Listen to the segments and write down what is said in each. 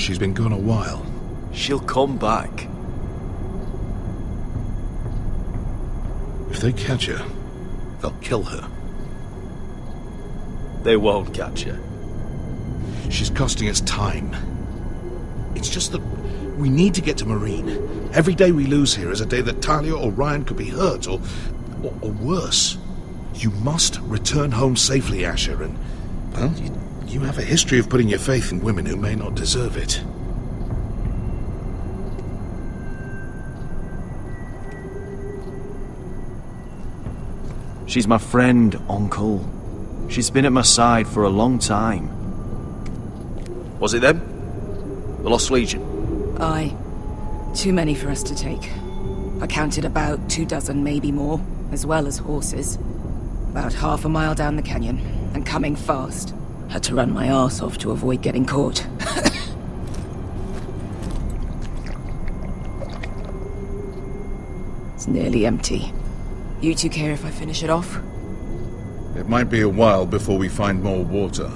She's been gone a while. She'll come back. If they catch her, they'll kill her. They won't catch her. She's costing us time. It's just that we need to get to Marine. Every day we lose here is a day that Talia or Ryan could be hurt, or worse. You must return home safely, Asher, and, well, you have a history of putting your faith in women who may not deserve it. She's my friend, Uncle. She's been at my side for a long time. Was it them? The Lost Legion? Aye. Too many for us to take. I counted about 24, maybe more, as well as horses. About half a mile down the canyon, and coming fast. Had to run my arse off to avoid getting caught. It's nearly empty. You two care if I finish it off? It might be a while before we find more water.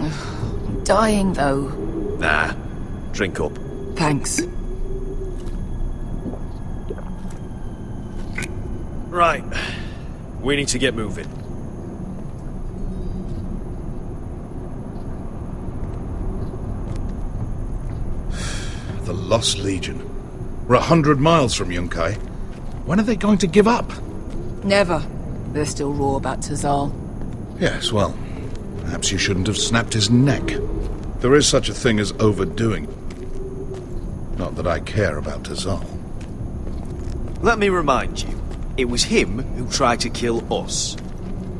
I'm dying, though. Nah. Drink up. Thanks. Right. We need to get moving. The Lost Legion. We're 100 miles from Yunkai. When are they going to give up? Never. They're still raw about Tazal. Yes, well, perhaps you shouldn't have snapped his neck. There is such a thing as overdoing. Not that I care about Tazal. Let me remind you, it was him who tried to kill us.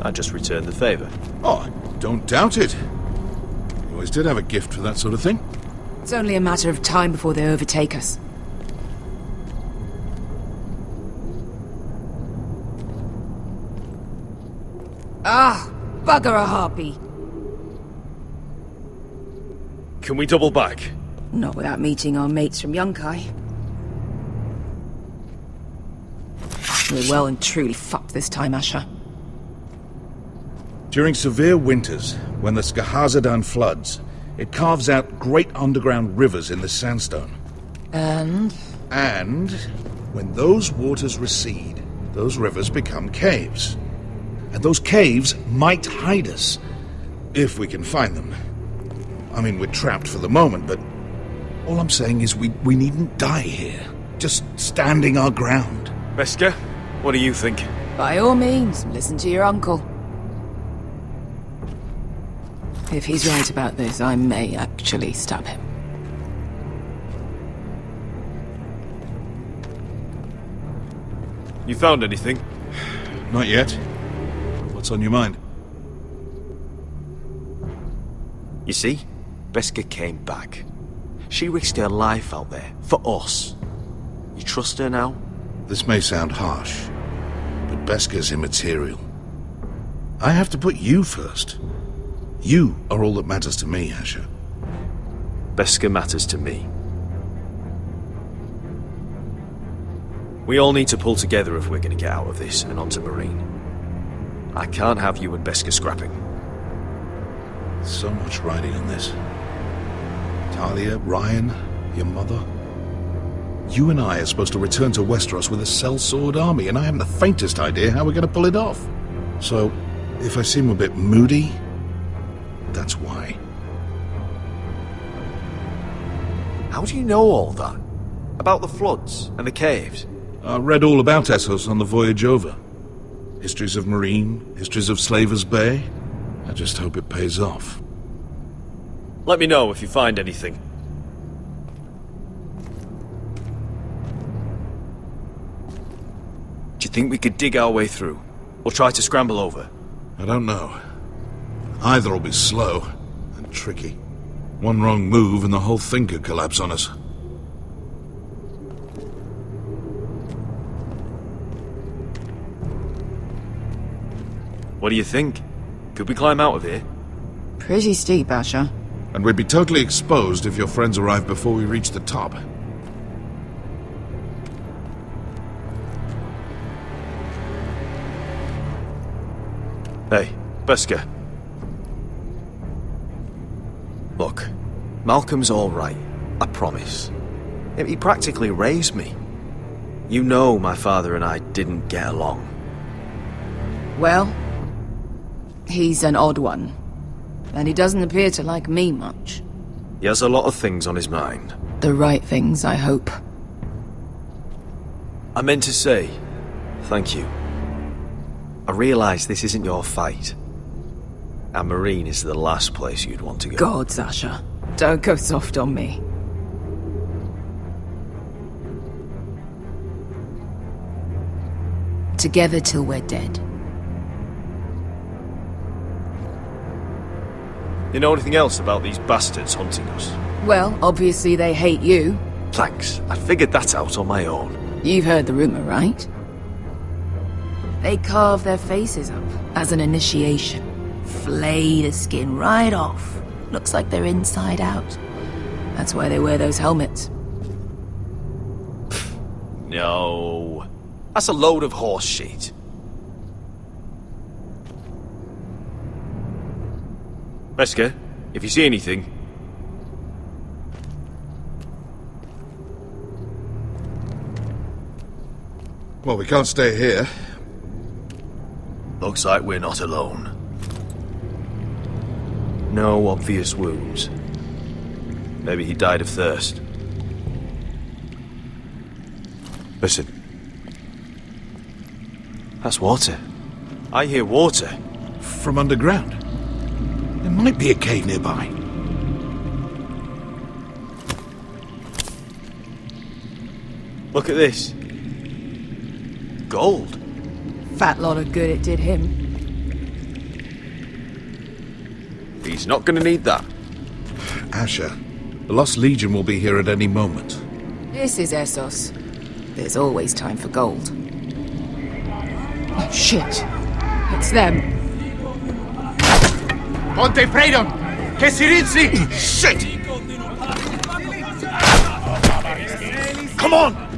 I just returned the favor. Oh, I don't doubt it. You always did have a gift for that sort of thing. It's only a matter of time before they overtake us. Ah, bugger a harpy. Can we double back? Not without meeting our mates from Yunkai. We're well and truly fucked this time, Asher. During severe winters, when the Skahazadan floods, it carves out great underground rivers in the sandstone. And when those waters recede, those rivers become caves. And those caves might hide us, if we can find them. I mean, we're trapped for the moment, but all I'm saying is we needn't die here. Just standing our ground. Beskha, what do you think? by all means, listen to your uncle. If he's right about this, I may actually stab him. You found anything? Not yet. What's on your mind? You see, Beskha came back. She risked her life out there, for us. You trust her now? This may sound harsh, but Beskha's immaterial. I have to put you first. You are all that matters to me, Asher. Beskha matters to me. We all need to pull together if we're going to get out of this and onto Marine. I can't have you and Beskha scrapping. So much riding on this. Talia, Ryan, your mother. You and I are supposed to return to Westeros with a sellsword army, and I haven't the faintest idea how we're going to pull it off. So, if I seem a bit moody, that's why. How do you know all that? About the floods and the caves? I read all about Essos on the voyage over. Histories of Marine, histories of Slaver's Bay. I just hope it pays off. Let me know if you find anything. Do you think we could dig our way through? Or try to scramble over? I don't know. Either will be slow and tricky. One wrong move and the whole thing could collapse on us. What do you think? Could we climb out of here? Pretty steep, Asher. And we'd be totally exposed if your friends arrived before we reached the top. Hey, Beskha. Look, Malcolm's all right, I promise. He practically raised me. You know my father and I didn't get along. Well, he's an odd one. And he doesn't appear to like me much. He has a lot of things on his mind. The right things, I hope. I meant to say, thank you. I realise this isn't your fight. And Marine is the last place you'd want to go. God, Sasha. Don't go soft on me. Together till we're dead. You know anything else about these bastards hunting us? Well, obviously they hate you. Thanks. I figured that out on my own. You've heard the rumor, right? They carve their faces up as an initiation. Flay the skin right off. Looks like they're inside out. That's why they wear those helmets. No. That's a load of horse shit. Wesker, if you see anything... Well, we can't stay here. Looks like we're not alone. No obvious wounds. Maybe he died of thirst. Listen. That's water. I hear water. From underground. There might be a cave nearby. Look at this. Gold. Fat lot of good it did him. He's not gonna need that. Asher, the Lost Legion will be here at any moment. This is Essos. There's always time for gold. Oh, shit. It's them. Ponte Freedom! Che si rizzi! Shit! Come on!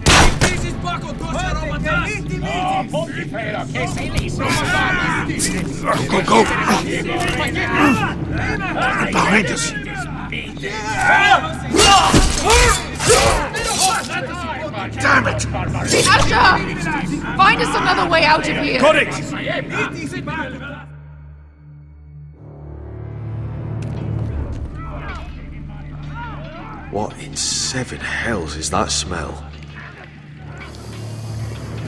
Go, go! Behind us! Damn it! Asher! Find us another way out of here! Got it! What in seven hells is that smell?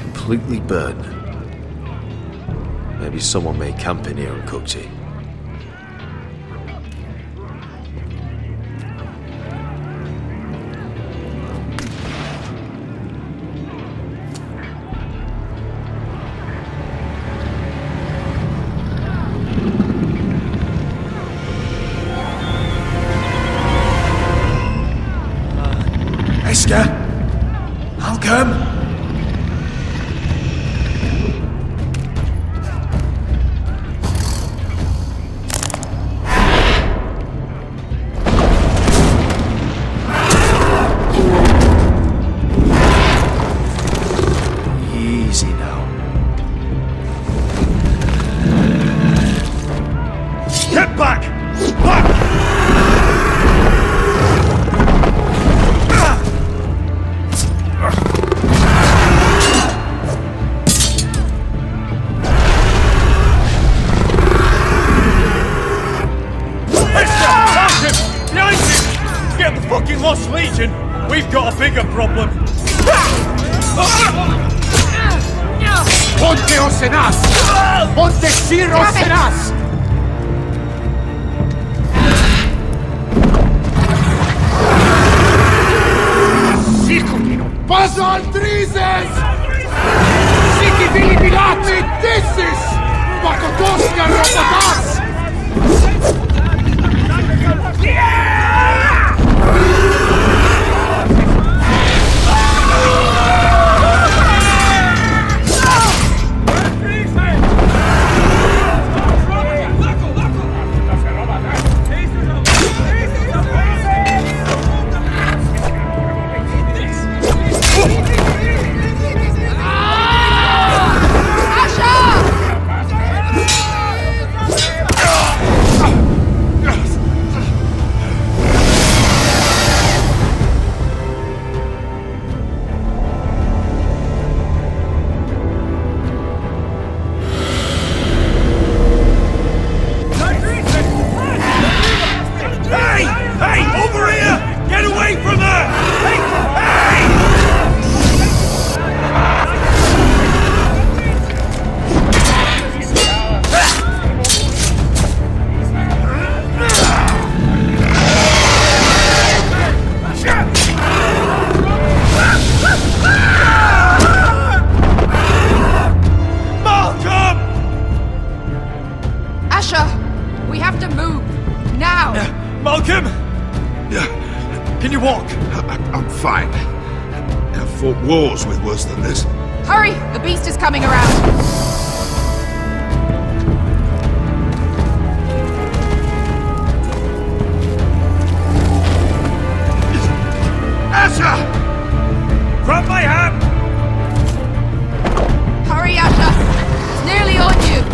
Completely burned. Maybe someone made camp in here and cooked it. Wesker! Malcolm! Easy now. Get back! Back! Get the fucking Lost Legion! We've got a bigger problem! Ponte Osenas! Ponte Sir Osenas! Paso Altrises! Siki Vili Pilati! Dissis! Pakotoska Robotas! wars with worse than this. Hurry! The beast is coming around! Asher! Grab my hand! Hurry, Asher! It's nearly on you!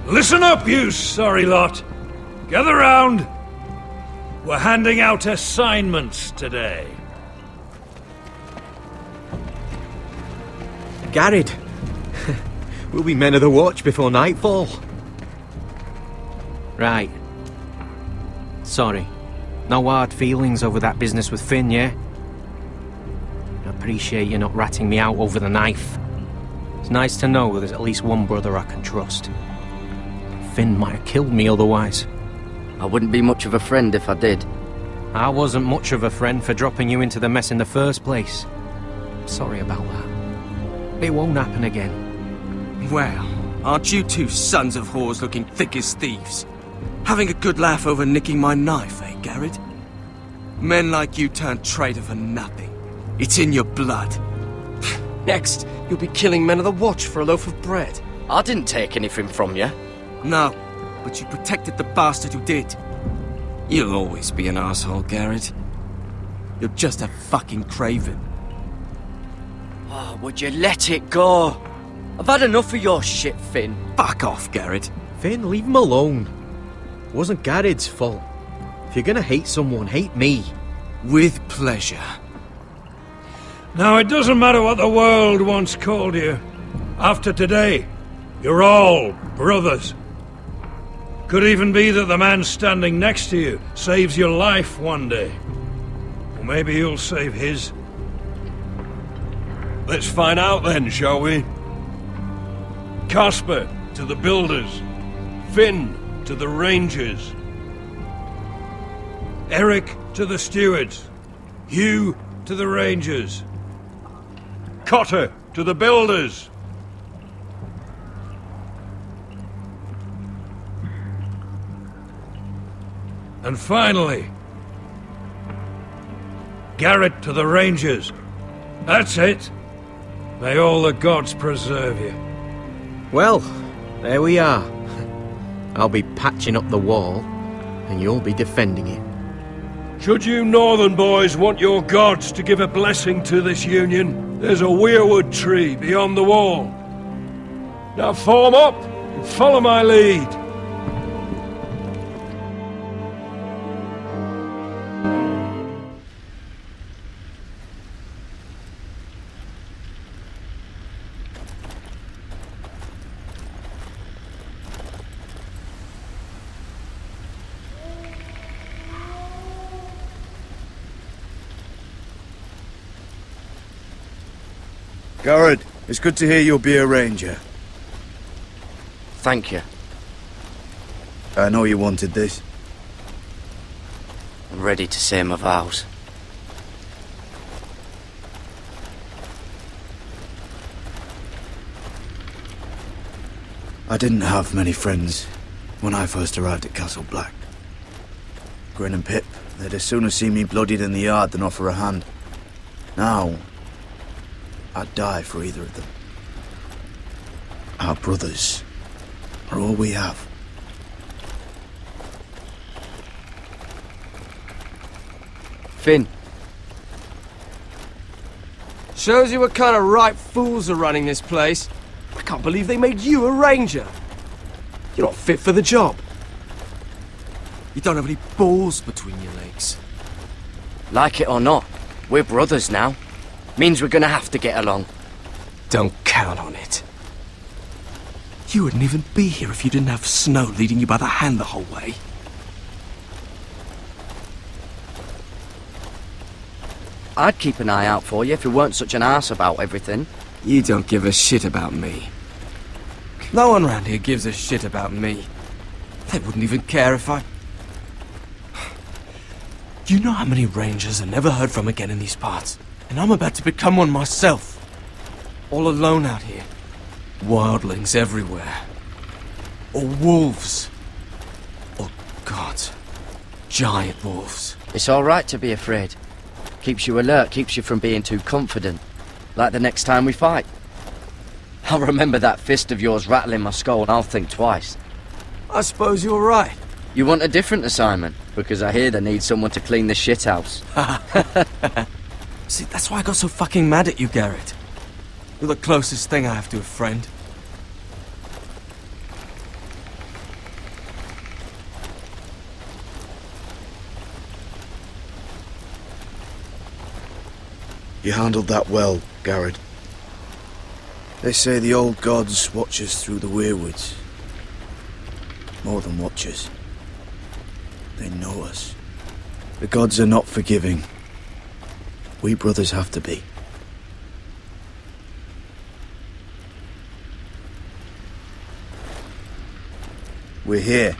Listen up, you sorry lot. Gather round. We're handing out assignments today. Garrett, we'll be men of the watch before nightfall. Right. Sorry. No hard feelings over that business with Finn, yeah? I appreciate you not ratting me out over the knife. It's nice to know there's at least one brother I can trust. Finn might have killed me otherwise. I wouldn't be much of a friend if I did. I wasn't much of a friend for dropping you into the mess in the first place. Sorry about that. It won't happen again. Well, aren't you two sons of whores looking thick as thieves? Having a good laugh over nicking my knife, eh, Garrett? Men like you turn traitor for nothing. It's in your blood. Next, you'll be killing men of the watch for a loaf of bread. I didn't take anything from you. No, but you protected the bastard who did. You'll always be an asshole, Garrett. You're just a fucking craven. Oh, would you let it go? I've had enough of your shit, Finn. Fuck off, Garrett. Finn, leave him alone. It wasn't Garrett's fault. If you're gonna hate someone, hate me. With pleasure. Now, it doesn't matter what the world once called you. After today, you're all brothers. Could even be that the man standing next to you saves your life one day. Or maybe you'll save his. Let's find out then, shall we? Casper to the builders. Finn to the rangers. Eric to the stewards. Hugh to the rangers. Cotter to the builders. And finally, Garrett to the Rangers. That's it. May all the gods preserve you. Well, there we are. I'll be patching up the wall, and you'll be defending it. Should you northern boys want your gods to give a blessing to this union, there's a weirwood tree beyond the wall. Now form up and follow my lead. Garrett, it's good to hear you'll be a ranger. Thank you. I know you wanted this. I'm ready to say my vows. I didn't have many friends when I first arrived at Castle Black. Grin and Pip, they'd as soon have seen me bloodied in the yard than offer a hand. Now, I'd die for either of them. Our brothers are all we have. Finn, Shows you what kind of ripe fools are running this place. I can't believe they made you a ranger. You're not fit for the job. You don't have any balls between your legs. like it or not, we're brothers now. Means we're gonna have to get along. Don't count on it. You wouldn't even be here if you didn't have Snow leading you by the hand the whole way. I'd keep an eye out for you if you weren't such an arse about everything. You don't give a shit about me. No one round here gives a shit about me. They wouldn't even care if I... You know how many rangers are never heard from again in these parts? And I'm about to become one myself. All alone out here. Wildlings everywhere. Or wolves. Or gods. Giant wolves. It's alright to be afraid. Keeps you alert, keeps you from being too confident. Like the next time we fight. I'll remember that fist of yours rattling my skull and I'll think twice. I suppose you're right. You want a different assignment? Because I hear they need someone to clean the shithouse. See, that's why I got so fucking mad at you, Garrett. You're the closest thing I have to a friend. You handled that well, Garrett. They say the old gods watch us through the weirwoods. More than watch us. They know us. The gods are not forgiving. We brothers have to be. We're here.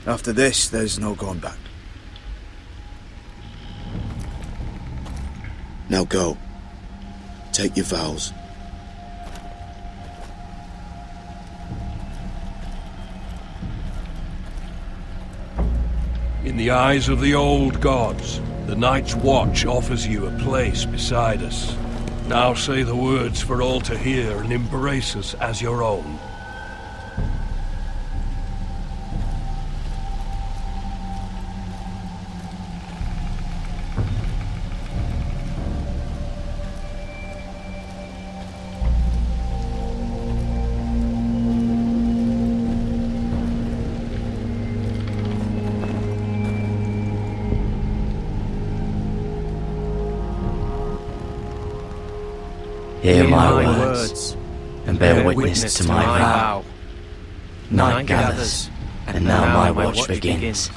After this, there's no going back. Now go. Take your vows. In the eyes of the old gods, the Night's Watch offers you a place beside us. Now say the words for all to hear and embrace us as your own. Hear my words, and bear witness to my vow. Night gathers, and now my watch begins.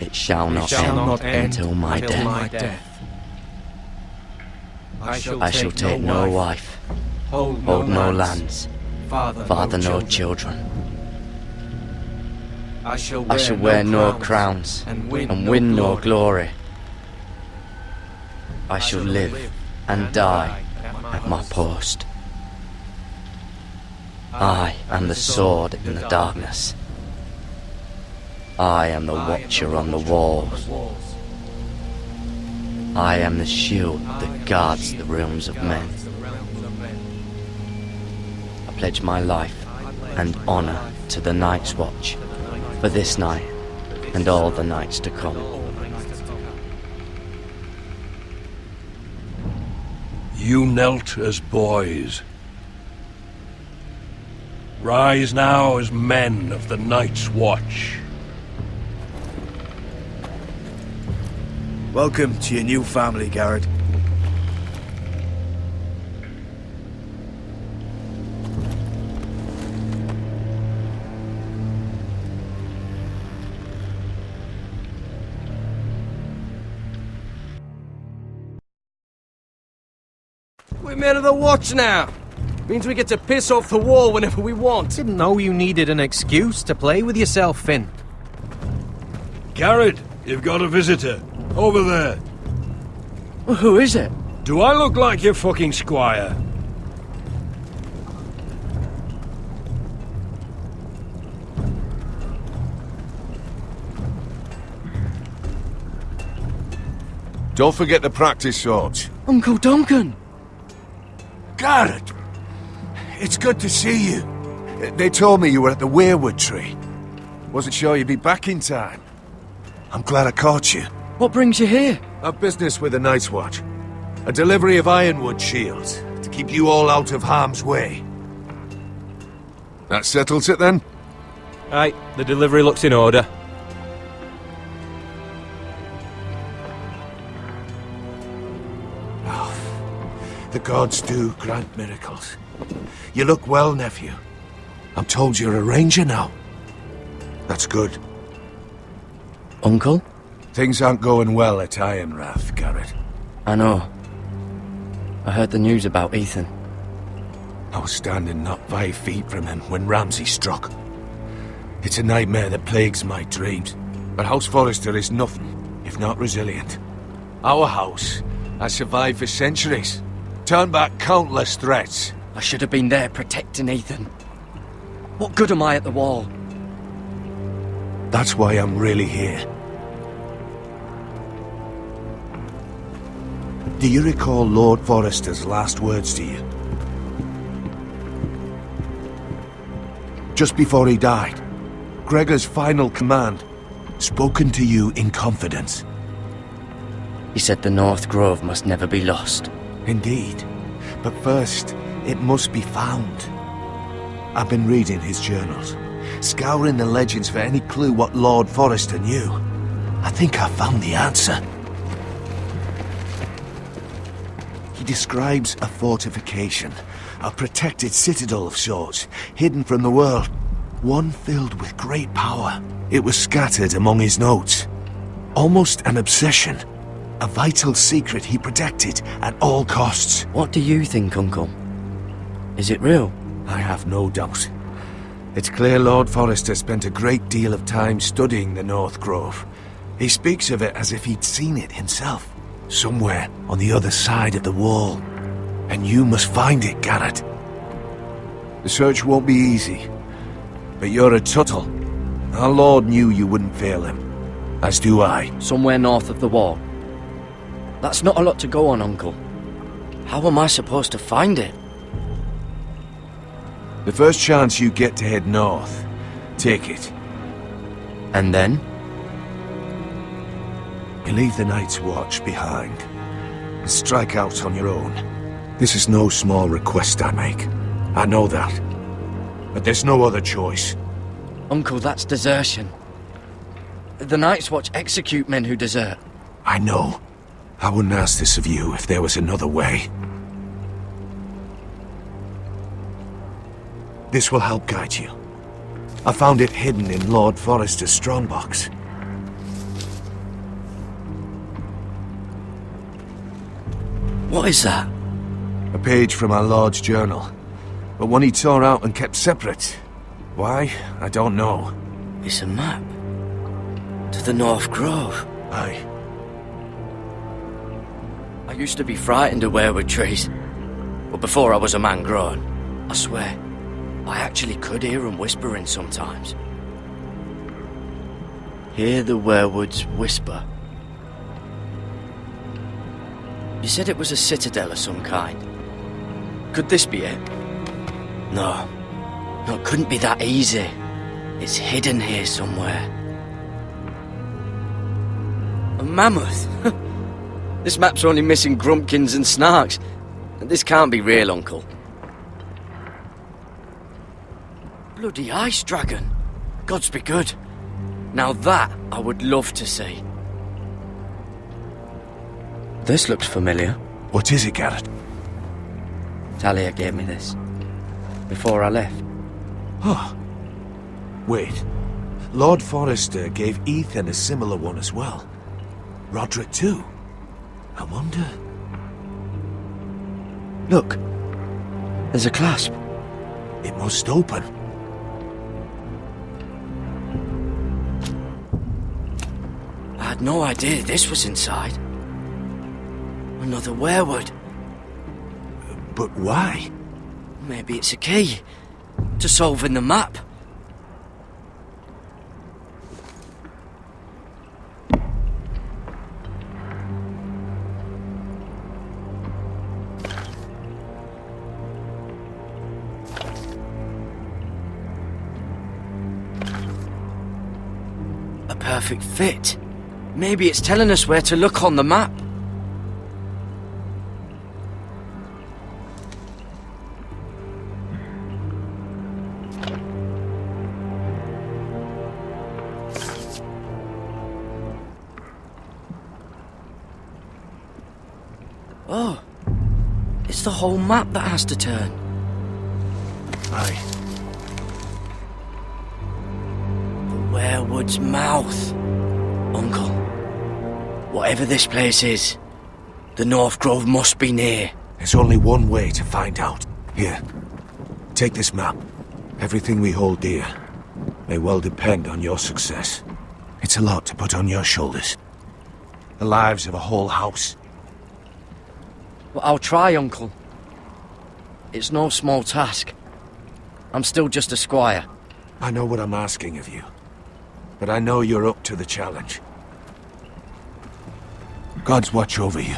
It shall not end until my death. I shall take no wife, hold no lands, father no children. I shall wear no crowns, and win no glory. I shall live and die at my post. I am the sword in the darkness. I am the watcher on the walls. I am the shield that guards the realms of men. I pledge my life and honor to the Night's Watch for this night and all the nights to come. You knelt as boys. Rise now as men of the Night's Watch. Welcome to your new family, Garrett. We're men of the watch now. Means we get to piss off the wall whenever we want. Didn't know you needed an excuse to play with yourself, Finn. Garrett, you've got a visitor. Over there. Well, who is it? Do I look like your fucking squire? Don't forget the practice swords. Uncle Duncan! Garrett! It's good to see you. They told me you were at the weirwood tree. Wasn't sure you'd be back in time. I'm glad I caught you. What brings you here? A business with the Night's Watch. A delivery of ironwood shields to keep you all out of harm's way. That settles it then? Aye, the delivery looks in order. The gods do grant miracles. You look well, nephew. I'm told you're a ranger now. That's good. Uncle? Things aren't going well at Ironrath, Garrett. I know. I heard the news about Ethan. I was standing not 5 feet from him when Ramsay struck. It's a nightmare that plagues my dreams. But House Forrester is nothing if not resilient. Our house has survived for centuries. Turned back countless threats. I should have been there protecting Ethan. What good am I at the wall? That's why I'm really here. Do you recall Lord Forrester's last words to you? Just before he died, Gregor's final command, spoken to you in confidence. He said the North Grove must never be lost. Indeed. But first, it must be found. I've been reading his journals, scouring the legends for any clue what Lord Forrester knew. I think I found the answer. He describes a fortification, a protected citadel of sorts, hidden from the world, one filled with great power. It was scattered among his notes. Almost an obsession. A vital secret he protected at all costs. What do you think, Uncle? Is it real? I have no doubt. It's clear Lord Forrester spent a great deal of time studying the North Grove. He speaks of it as if he'd seen it himself, somewhere on the other side of the wall. And you must find it, Garrett. The search won't be easy, but you're a Tuttle. Our Lord knew you wouldn't fail him, as do I. Somewhere north of the wall. That's not a lot to go on, Uncle. How am I supposed to find it? The first chance you get to head north, take it. And then? You leave the Night's Watch behind and strike out on your own. This is no small request I make. I know that. But there's no other choice. Uncle, that's desertion. The Night's Watch execute men who desert. I know. I wouldn't ask this of you if there was another way. This will help guide you. I found it hidden in Lord Forrester's strongbox. What is that? A page from our Lord's journal, but one he tore out and kept separate. Why? I don't know. It's a map. To the North Grove. Aye. I used to be frightened of weirwood trees. But before I was a man grown, I swear, I actually could hear them whispering sometimes. Hear the weirwoods whisper. You said it was a citadel of some kind. Could this be it? No. No, it couldn't be that easy. It's hidden here somewhere. A mammoth? This map's only missing grumpkins and snarks. This can't be real, Uncle. Bloody ice dragon. Gods be good. Now that I would love to see. This looks familiar. What is it, Garrett? Talia gave me this. Before I left. Oh. Wait. Lord Forrester gave Ethan a similar one as well. Roderick too. I wonder... Look, There's a clasp. it must open. I had no idea this was inside. Another werewood. But why? Maybe it's a key to solving the map. A perfect fit. Maybe it's telling us where to look on the map. Oh, it's the whole map that has to turn. Aye. The werewood's mouth. Uncle, whatever this place is, the North Grove must be near. There's only one way to find out. Here, take this map. Everything we hold dear may well depend on your success. It's a lot to put on your shoulders. The lives of a whole house. Well, I'll try, Uncle. It's no small task. I'm still just a squire. I know what I'm asking of you, but I know you're up to the challenge. God's watch over you.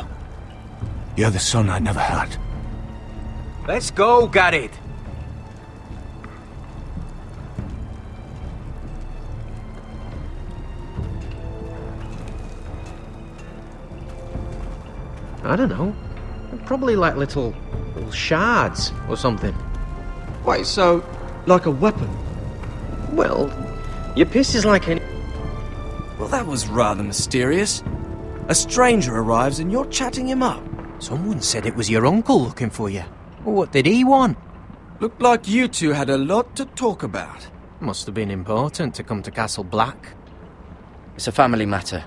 You're the son I never had. Let's go, Garrett. I don't know. Probably like little shards or something. Wait, so, like a weapon? Well, your piss is like any... Well, that was rather mysterious. A stranger arrives and you're chatting him up. Someone said it was your uncle looking for you. Well, what did he want? Looked like you two had a lot to talk about. Must have been important to come to Castle Black. It's a family matter.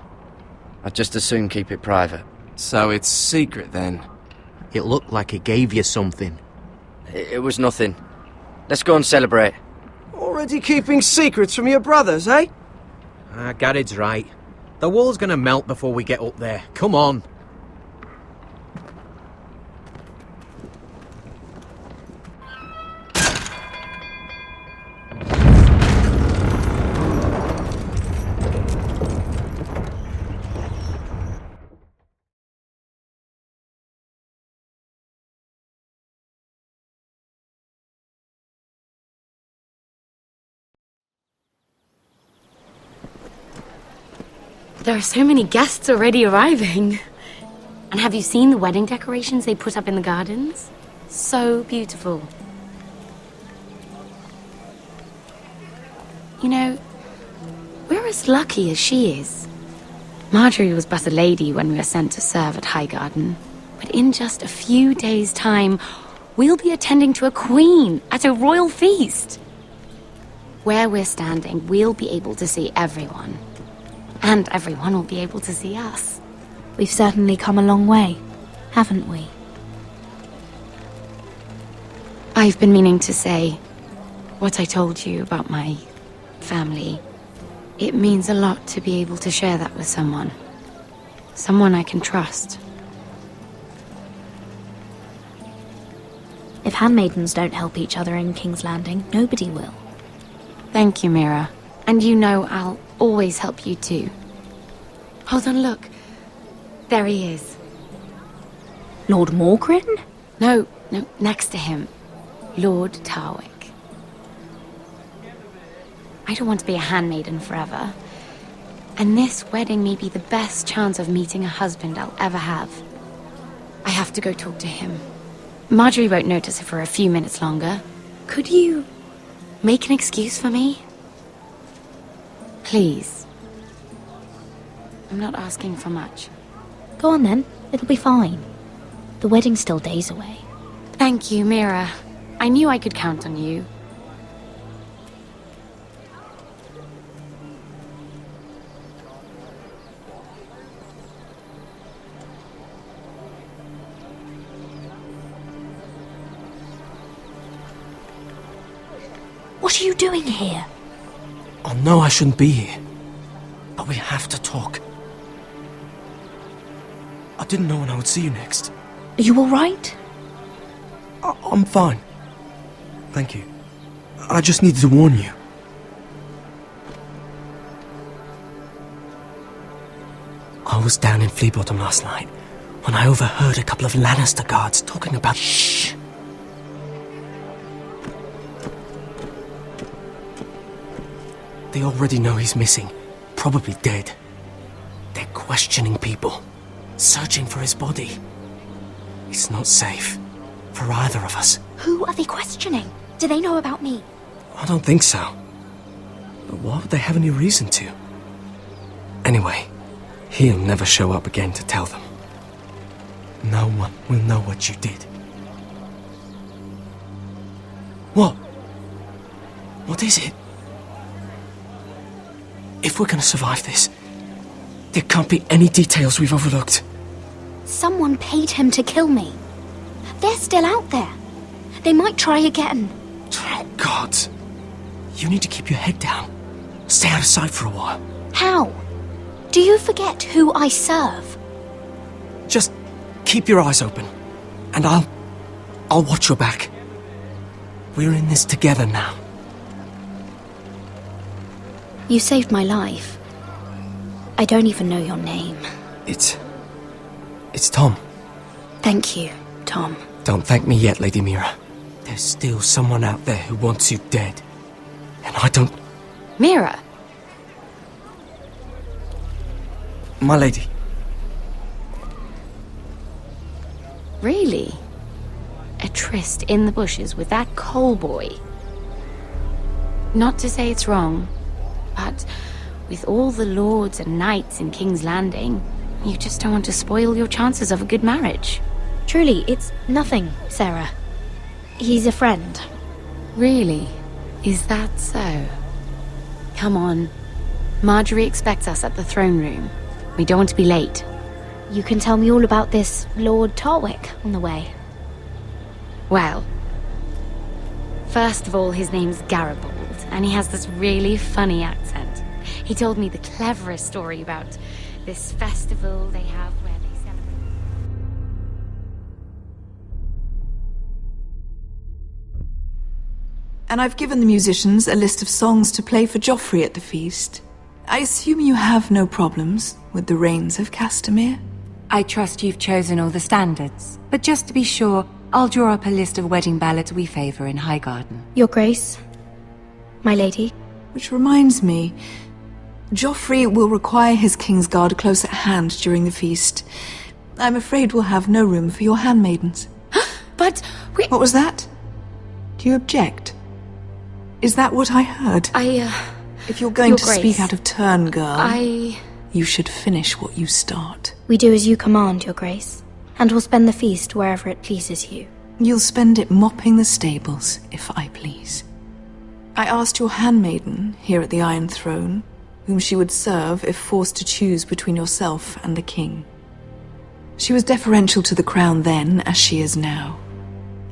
I'd just as soon keep it private. So it's secret then? It looked like he gave you something. It was nothing. Let's go and celebrate. Already keeping secrets from your brothers, eh? Garrett's right. The wall's gonna melt before we get up there. Come on. There are so many guests already arriving. And have you seen the wedding decorations they put up in the gardens? So beautiful. You know, we're as lucky as she is. Marjorie was but a lady when we were sent to serve at Highgarden. But in just a few days' time, we'll be attending to a queen at a royal feast. Where we're standing, we'll be able to see everyone. And everyone will be able to see us. We've certainly come a long way, haven't we? I've been meaning to say what I told you about my family. It means a lot to be able to share that with someone. Someone I can trust. If handmaidens don't help each other in King's Landing, nobody will. Thank you, Mira. And you know I'll always help you too. Hold on, look. There he is. Lord Morgrin? No, next to him. Lord Tarwick. I don't want to be a handmaiden forever. And this wedding may be the best chance of meeting a husband I'll ever have. I have to go talk to him. Marjorie won't notice it for a few minutes longer. Could you make an excuse for me? Please. I'm not asking for much. Go on then, it'll be fine. The wedding's still days away. Thank you, Mira. I knew I could count on you. are you doing here? I know I shouldn't be here, but we have to talk. I didn't know when I would see you next. Are you alright? I'm fine. Thank you. I just needed to warn you. I was down in Fleabottom last night when I overheard a couple of Lannister guards talking about... Shh! They already know he's missing, probably dead. They're questioning people, searching for his body. It's not safe for either of us. Who are they questioning? Do they know about me? I don't think so. But why would they have any reason to? Anyway, he'll never show up again to tell them. No one will know what you did. What? What is it? If we're gonna survive this, there can't be any details we've overlooked. Someone paid him to kill me. They're still out there. They might try again. God, you need to keep your head down. Stay out of sight for a while. How? Do you forget who I serve? Just keep your eyes open, and I'll watch your back. We're in this together now. You saved my life. I don't even know your name. It's Tom. Thank you, Tom. Don't thank me yet, Lady Mira. There's still someone out there who wants you dead. And I don't... Mira? My lady. Really? A tryst in the bushes with that coal boy? Not to say it's wrong, but with all the lords and knights in King's Landing, you just don't want to spoil your chances of a good marriage. Truly, it's nothing, Sarah. He's a friend. Really? Is that so? Come on. Marjorie expects us at the throne room. We don't want to be late. You can tell me all about this Lord Tarwick on the way. Well, first of all, his name's Garibald, and he has this really funny accent. He told me the cleverest story about this festival they have where they celebrate... And I've given the musicians a list of songs to play for Joffrey at the feast. I assume you have no problems with the Rains of Castamere? I trust you've chosen all the standards, but just to be sure, I'll draw up a list of wedding ballads we favour in Highgarden. Your Grace, my lady. Which reminds me, Joffrey will require his Kingsguard close at hand during the feast. I'm afraid we'll have no room for your handmaidens. But we... What was that? Do you object? Is that what I heard? If you're going to speak out of turn, girl, you should finish what you start. We do as you command, Your Grace, and we'll spend the feast wherever it pleases you. You'll spend it mopping the stables, if I please. I asked your handmaiden here at the Iron Throne whom she would serve if forced to choose between yourself and the king. She was deferential to the crown then, as she is now.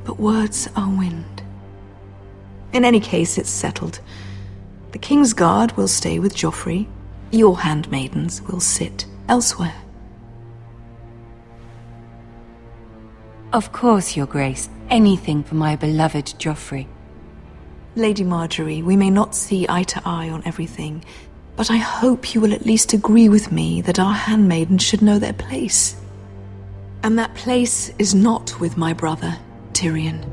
But words are wind. In any case, it's settled. The Kingsguard will stay with Joffrey. Your handmaidens will sit elsewhere. Of course, Your Grace. Anything for my beloved Joffrey. Lady Marjorie, we may not see eye to eye on everything, but I hope you will at least agree with me that our handmaidens should know their place. And that place is not with my brother, Tyrion.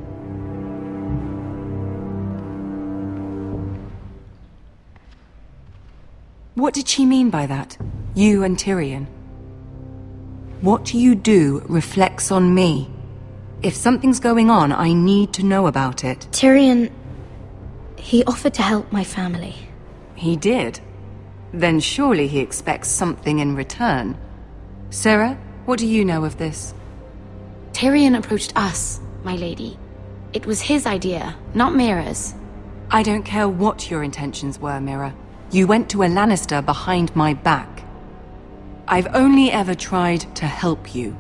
What did she mean by that? You and Tyrion? What you do reflects on me. If something's going on, I need to know about it. Tyrion... he offered to help my family. He did? Then surely he expects something in return. Sarah, what do you know of this? Tyrion approached us, my lady. It was his idea, not Mira's. I don't care what your intentions were, Mira. You went to a Lannister behind my back. I've only ever tried to help you.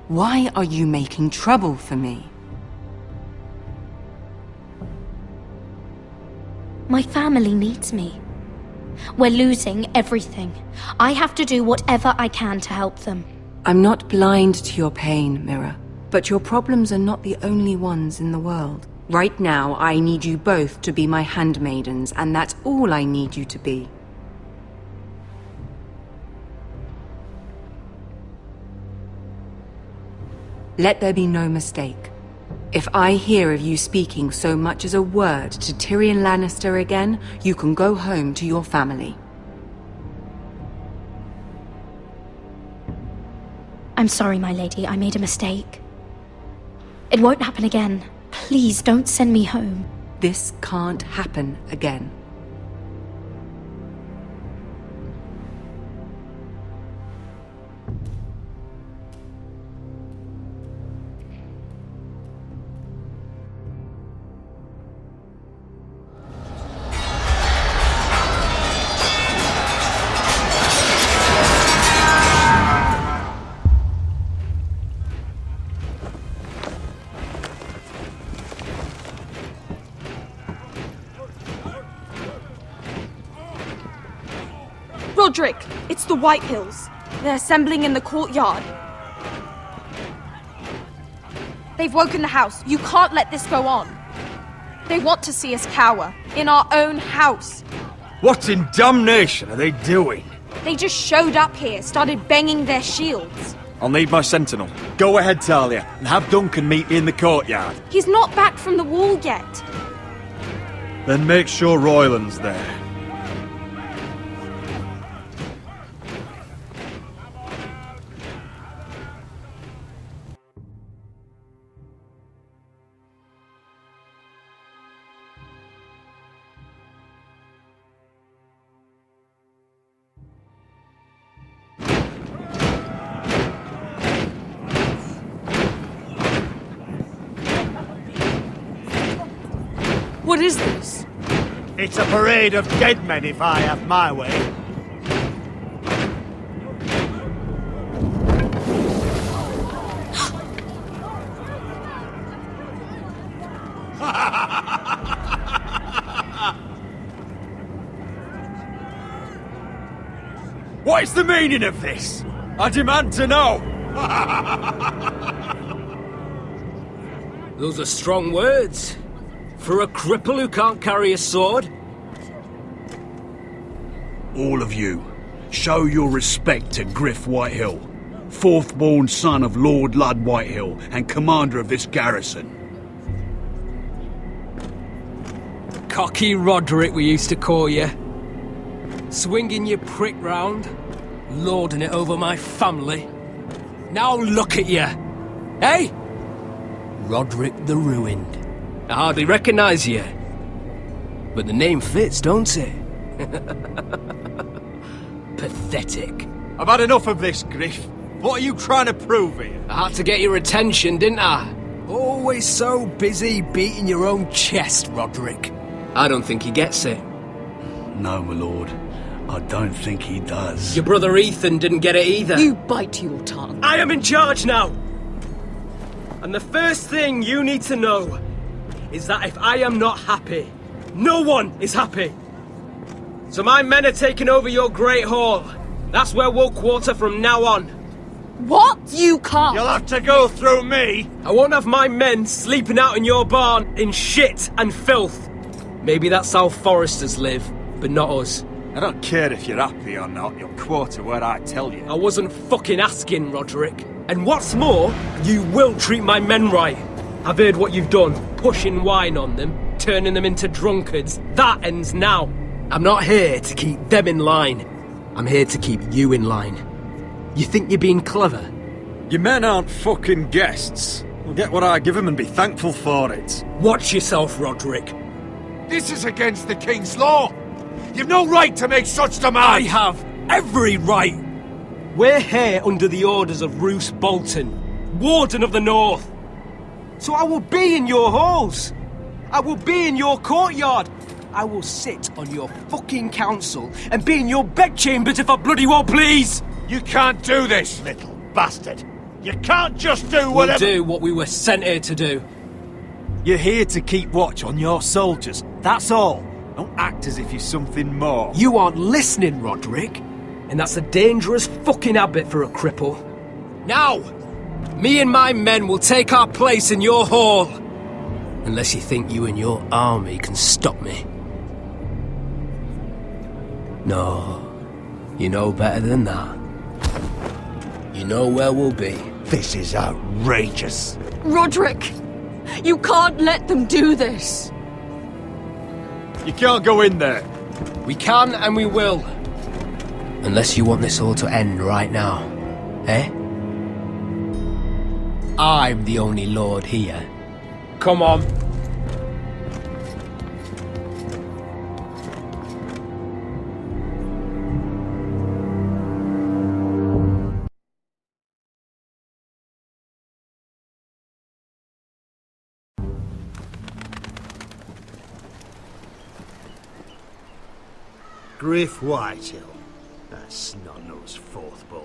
Why are you making trouble for me? My family needs me. We're losing everything. I have to do whatever I can to help them. I'm not blind to your pain, Mira. But your problems are not the only ones in the world. Right now, I need you both to be my handmaidens, and that's all I need you to be. Let there be no mistake. If I hear of you speaking so much as a word to Tyrion Lannister again, you can go home to your family. I'm sorry, my lady. I made a mistake. It won't happen again. Please don't send me home. This can't happen again. Roderick, it's the White Hills. They're assembling in the courtyard. They've woken the house. You can't let this go on. They want to see us cower. In our own house. What in damnation are they doing? They just showed up here, started banging their shields. I'll need my sentinel. Go ahead, Talia, and have Duncan meet me in the courtyard. He's not back from the wall yet. Then make sure Royland's there. What is this? It's a parade of dead men if I have my way. What is the meaning of this? I demand to know! Those are strong words. For a cripple who can't carry a sword? All of you, show your respect to Griff Whitehill, fourth-born son of Lord Ludd Whitehill and commander of this garrison. Cocky Roderick, we used to call you. Swinging your prick round, lording it over my family. Now look at you! Hey? Roderick the Ruined. I hardly recognise you. But the name fits, don't it? Pathetic. I've had enough of this, Griff. What are you trying to prove here? I had to get your attention, didn't I? Always so busy beating your own chest, Roderick. I don't think he gets it. No, my lord. I don't think he does. Your brother Ethan didn't get it either. You bite your tongue. I am in charge now! And the first thing you need to know is that if I am not happy, no one is happy. So my men are taking over your Great Hall. That's where we'll quarter from now on. What? You can't. You'll have to go through me. I won't have my men sleeping out in your barn in shit and filth. Maybe that's how Foresters live, but not us. I don't care if you're happy or not, you'll quarter where I tell you. I wasn't fucking asking, Roderick. And what's more, you will treat my men right. I've heard what you've done, pushing wine on them, turning them into drunkards. That ends now. I'm not here to keep them in line. I'm here to keep you in line. You think you're being clever? Your men aren't fucking guests. They'll get what I give them and be thankful for it. Watch yourself, Roderick. This is against the King's law. You've no right to make such demands. I have every right. We're here under the orders of Roose Bolton, Warden of the North. So I will be in your halls. I will be in your courtyard. I will sit on your fucking council and be in your bedchambers if I bloody well please. You can't do this, little bastard. You can't just do whatever... We'll do what we were sent here to do. You're here to keep watch on your soldiers, that's all. Don't act as if you're something more. You aren't listening, Roderick. And that's a dangerous fucking habit for a cripple. Now, me and my men will take our place in your hall. Unless you think you and your army can stop me. No, you know better than that. You know where we'll be. This is outrageous. Roderick! You can't let them do this! You can't go in there. We can and we will. Unless you want this all to end right now. Eh? I'm the only lord here. Come on. Griff Whitehill. That snot-nosed fourth-born.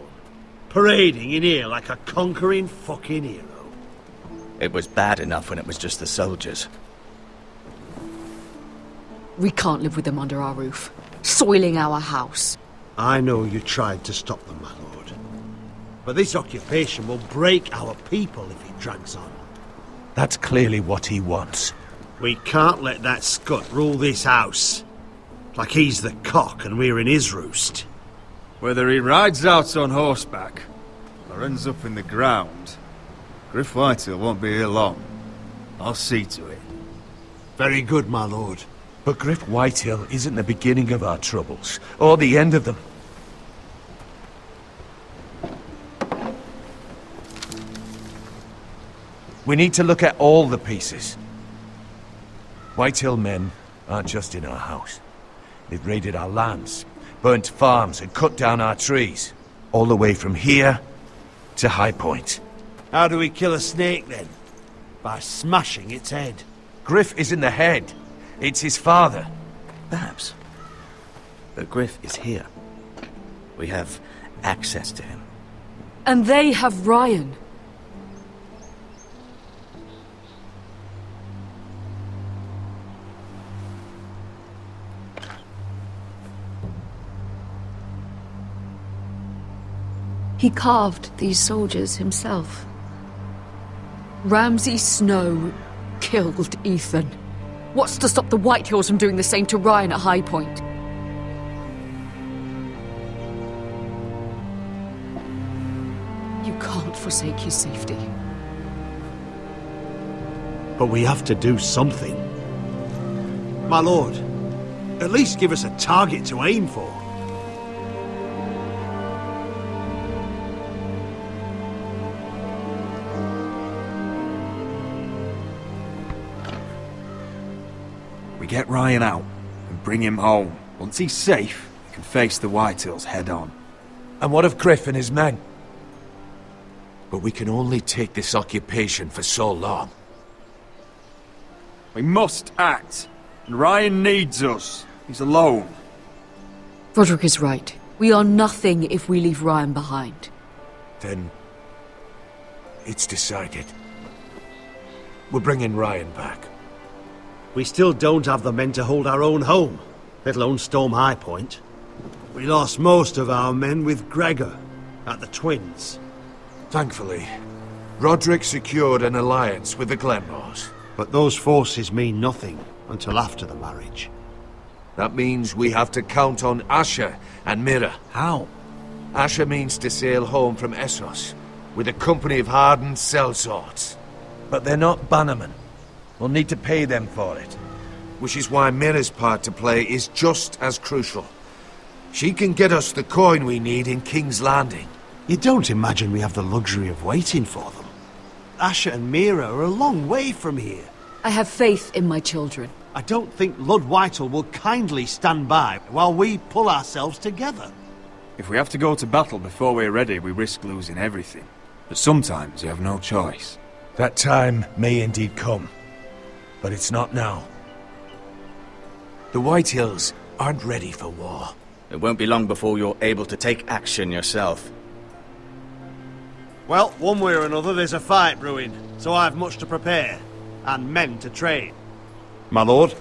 Parading in here like a conquering fucking hero. It was bad enough when it was just the soldiers. We can't live with them under our roof, soiling our house. I know you tried to stop them, my lord. But this occupation will break our people if it drags on. That's clearly what he wants. We can't let that scut rule this house. Like he's the cock and we're in his roost. Whether he rides out on horseback or ends up in the ground, Griff Whitehill won't be here long. I'll see to it. Very good, my lord. But Griff Whitehill isn't the beginning of our troubles, or the end of them. We need to look at all the pieces. Whitehill men aren't just in our house. They've raided our lands, burnt farms and cut down our trees. All the way from here to High Point. How do we kill a snake, then? By smashing its head. Griff isn't the head. It's his father. Perhaps. But Griff is here. We have access to him. And they have Ryan. He carved these soldiers himself. Ramsay Snow killed Ethan. What's to stop the Whitehills from doing the same to Ryan at High Point? You can't forsake his safety. But we have to do something. My lord, at least give us a target to aim for. We get Ryan out and bring him home. Once he's safe, we can face the Whitehills head on. And what of Griff and his men? But we can only take this occupation for so long. We must act. And Ryan needs us. He's alone. Roderick is right. We are nothing if we leave Ryan behind. Then it's decided. We're bringing Ryan back. We still don't have the men to hold our own home, let alone storm High Point. We lost most of our men with Gregor at the Twins. Thankfully, Roderick secured an alliance with the Glenmores. But those forces mean nothing until after the marriage. That means we have to count on Asher and Mira. How? Asher means to sail home from Essos with a company of hardened sellswords. But they're not bannermen. We'll need to pay them for it. Which is why Mira's part to play is just as crucial. She can get us the coin we need in King's Landing. You don't imagine we have the luxury of waiting for them? Asher and Mira are a long way from here. I have faith in my children. I don't think Lord Whitehall will kindly stand by while we pull ourselves together. If we have to go to battle before we're ready, we risk losing everything. But sometimes you have no choice. That time may indeed come. But it's not now. The Whitehills aren't ready for war. It won't be long before you're able to take action yourself. Well, one way or another there's a fight brewing, so I've much to prepare, and men to train. My lord?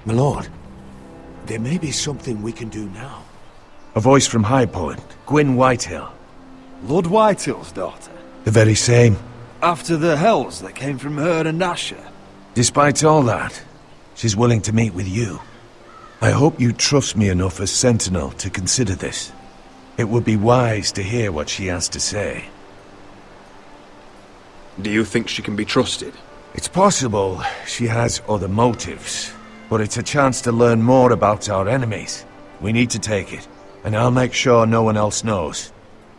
My lord, there may be something we can do now. A voice from High Point, Gwyn Whitehill. Lord Whitehill's daughter? The very same. After the hells that came from her and Asher? Despite all that, she's willing to meet with you. I hope you trust me enough as Sentinel to consider this. It would be wise to hear what she has to say. Do you think she can be trusted? It's possible she has other motives, but it's a chance to learn more about our enemies. We need to take it, and I'll make sure no one else knows.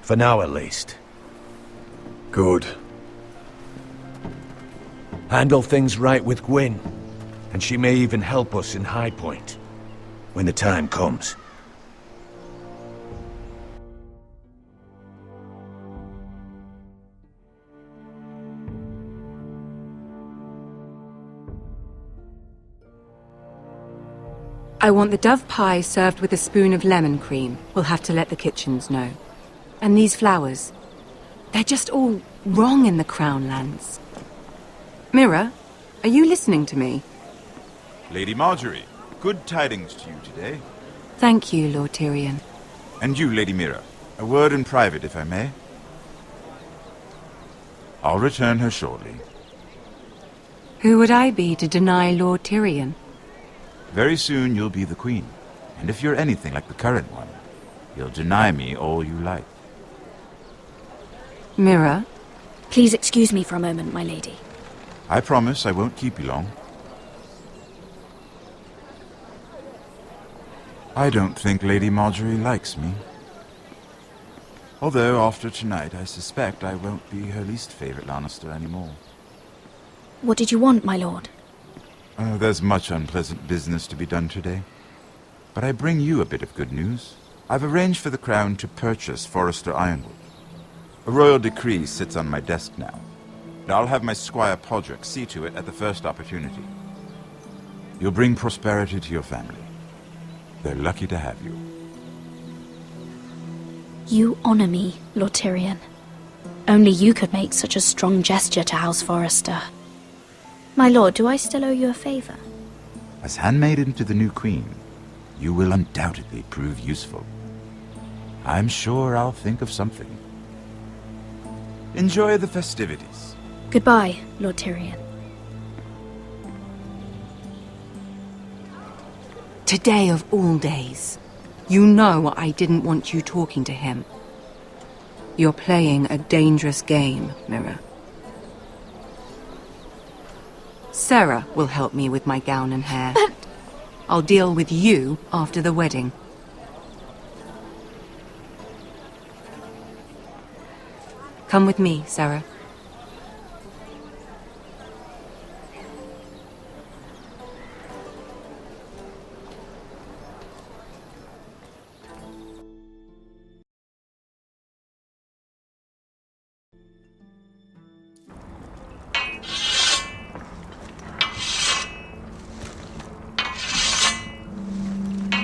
For now, at least. Good. Handle things right with Gwyn, and she may even help us in High Point, when the time comes. I want the dove pie served with a spoon of lemon cream. We'll have to let the kitchens know. And these flowers. They're just all wrong in the Crown lands. Mira, are you listening to me? Lady Marjorie, good tidings to you today. Thank you, Lord Tyrion. And you, Lady Mira. A word in private, if I may. I'll return her shortly. Who would I be to deny Lord Tyrion? Very soon you'll be the queen. And if you're anything like the current one, you'll deny me all you like. Mira? Please excuse me for a moment, my lady. I promise I won't keep you long. I don't think Lady Marjorie likes me. Although, after tonight, I suspect I won't be her least favorite Lannister anymore. What did you want, my lord? There's much unpleasant business to be done today. But I bring you a bit of good news. I've arranged for the Crown to purchase Forrester Ironwood. A royal decree sits on my desk now. And I'll have my squire Podrick see to it at the first opportunity. You'll bring prosperity to your family. They're lucky to have you. You honor me, Lord Tyrion. Only you could make such a strong gesture to House Forrester. My lord, do I still owe you a favor? As handmaiden to the new queen, you will undoubtedly prove useful. I'm sure I'll think of something. Enjoy the festivities. Goodbye, Lord Tyrion. Today of all days. You know I didn't want you talking to him. You're playing a dangerous game, Mira. Sarah will help me with my gown and hair. But... I'll deal with you after the wedding. Come with me, Sarah.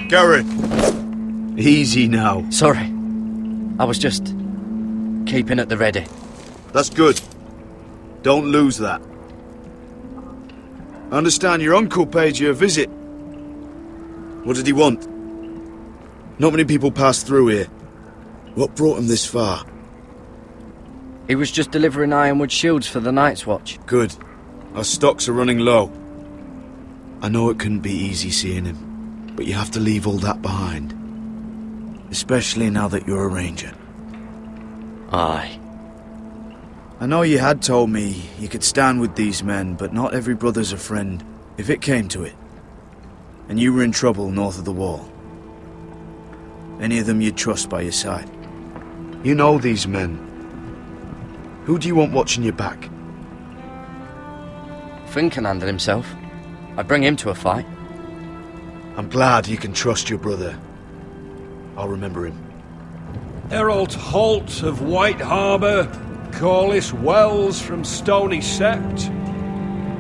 Garrett! Easy now. Sorry. I was just keeping at the ready. That's good. Don't lose that. I understand your uncle paid you a visit. What did he want? Not many people pass through here. What brought him this far? He was just delivering ironwood shields for the Night's Watch. Good. Our stocks are running low. I know it couldn't be easy seeing him, but you have to leave all that behind. Especially now that you're a ranger. Aye. I know you had told me you could stand with these men, but not every brother's a friend, if it came to it. And you were in trouble north of the wall. Any of them you'd trust by your side. You know these men. Who do you want watching your back? Finn can handle himself. I'd bring him to a fight. I'm glad you can trust your brother. I'll remember him. Errol Holt of White Harbour, Corliss Wells from Stony Sept.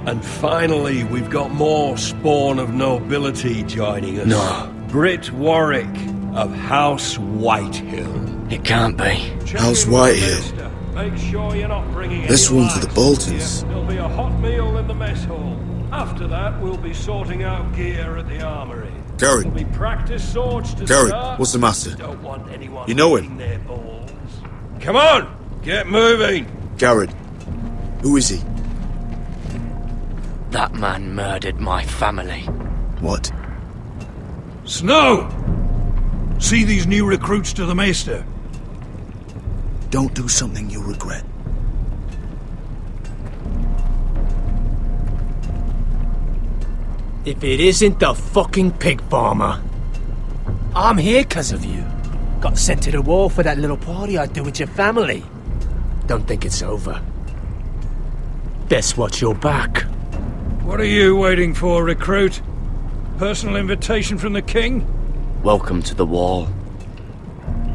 And finally, we've got more spawn of nobility joining us. No. Britt Warwick of House Whitehill. It can't be. House Whitehill. Make sure you're not bringing This any one for the lights. Boltons. Yeah, there'll be a hot meal in the mess hall. After that, we'll be sorting out gear at the armory. Garrett. There'll be practice swords to Garrett, start. what's the matter? Don't want anyone You know him? licking their balls. Come on! Get moving! Garrett. Who is he? That man murdered my family. What? Snow! See these new recruits to the Maester? Don't do something you'll regret. If it isn't the fucking pig farmer. I'm here 'cause of you. Got sent to the war for that little party I do with your family. Don't think it's over. Best watch your back. What are you waiting for, recruit? Personal invitation from the king? Welcome to the wall,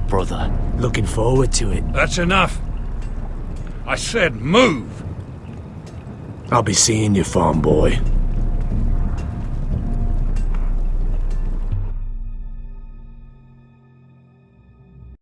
brother. Looking forward to it. That's enough. I said move! I'll be seeing you, farm boy.